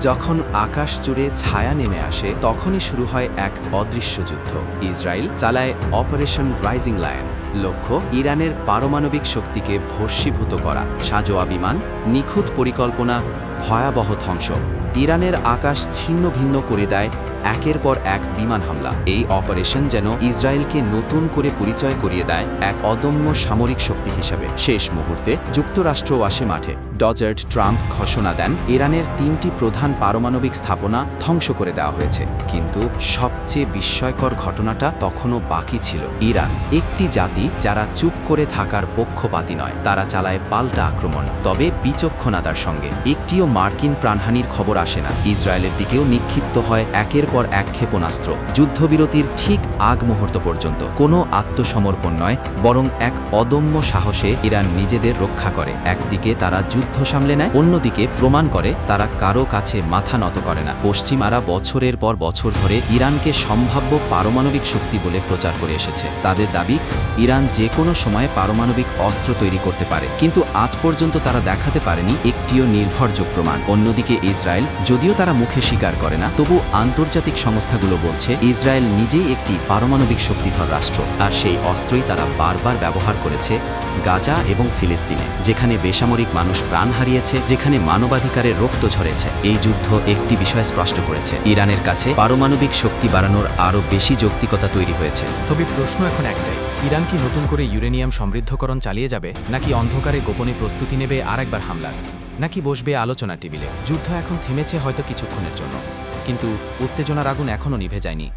যখন আকাশ জুড়ে ছায়া নেমে আসে তখনই শুরু হয় এক অদৃশ্য যুদ্ধ। ইসরায়েল চালায় অপারেশন রাইজিং লায়ন, লক্ষ্য ইরানের পারমাণবিক শক্তিকে ভস্মীভূত করা। সাঁজোয়া বিমান, নিখুঁত পরিকল্পনা, ভয়াবহ ধ্বংস। ইরানের আকাশ ছিন্ন ভিন্ন করে দেয় একের পর এক বিমান হামলা। এই অপারেশন যেন ইসরায়েলকে নতুন করে পরিচয় করিয়ে দেয় এক অদম্য সামরিক শক্তি হিসেবে। শেষ মুহূর্তে যুক্তরাষ্ট্রও আসে মাঠে। ডোনাল্ড ট্রাম্প ঘোষণা দেন ইরানের 3টি প্রধান পারমাণবিক স্থাপনা ধ্বংস করে দেওয়া হয়েছে। কিন্তু সবচেয়ে বিস্ময়কর ঘটনাটা তখনও বাকি ছিল। ইরান একটি জাতি যারা চুপ করে থাকার পক্ষপাতী নয়, তারা চালায় পাল্টা আক্রমণ, তবে বিচক্ষণতার সঙ্গে। একটিও মার্কিন প্রাণহানির খবর আসে না। ইসরায়েলের দিকেও নিক্ষিপ্ত হয় একের পর এক ক্ষেপণাস্ত্র। যুদ্ধবিরতির ঠিক আগ মুহূর্ত পর্যন্ত কোনো আত্মসমর্পণ নয়, বরং এক অদম্য সাহসে ইরান নিজেদের রক্ষা করে। একদিকে তারা যুদ্ধ সামলে নেয়, অন্যদিকে প্রমাণ করে তারা কারো কাছে মাথা নত করে না। পশ্চিমারা বছরের পর বছর ধরে ইরানকে সম্ভাব্য পারমাণবিক শক্তি বলে প্রচার করে এসেছে। তাদের দাবি ইরান যে কোনো সময়ে পারমাণবিক অস্ত্র তৈরি করতে পারে, কিন্তু আজ পর্যন্ত তারা দেখাতে পারেনি একটিও নির্ভরযোগ্য প্রমাণ। অন্যদিকে ইসরায়েল, যদিও তারা মুখে স্বীকার করে না, তবু আন্তর্জাতিক সংস্থাগুলো বলছে ইসরায়েল নিজেই একটি পারমাণবিক শক্তিধর রাষ্ট্র, আর সেই অস্ত্রই তারা বারবার ব্যবহার করেছে গাজা এবং ফিলিস্তিনে, যেখানে বেসামরিক মানুষ প্রাণ হারিয়েছে, যেখানে মানবাধিকারের রক্ত ঝরেছে। এই যুদ্ধ একটি বিষয় স্পষ্ট করেছে, ইরানের কাছে পারমাণবিক শক্তি বাড়ানোর আরও বেশি যৌক্তিকতা তৈরি হয়েছে। তবে প্রশ্ন এখন একটাই, ইরান কি নতুন করে ইউরেনিয়াম সমৃদ্ধকরণ চালিয়ে যাবে, নাকি অন্ধকারে গোপনে প্রস্তুতি নেবে আরেকবার হামলার, নাকি বসবে আলোচনা টেবিলে? যুদ্ধ এখন থেমেছে হয়তো কিছুক্ষণের জন্য, কিন্তু উত্তেজনার আগুন এখনও নিভে যায়নি।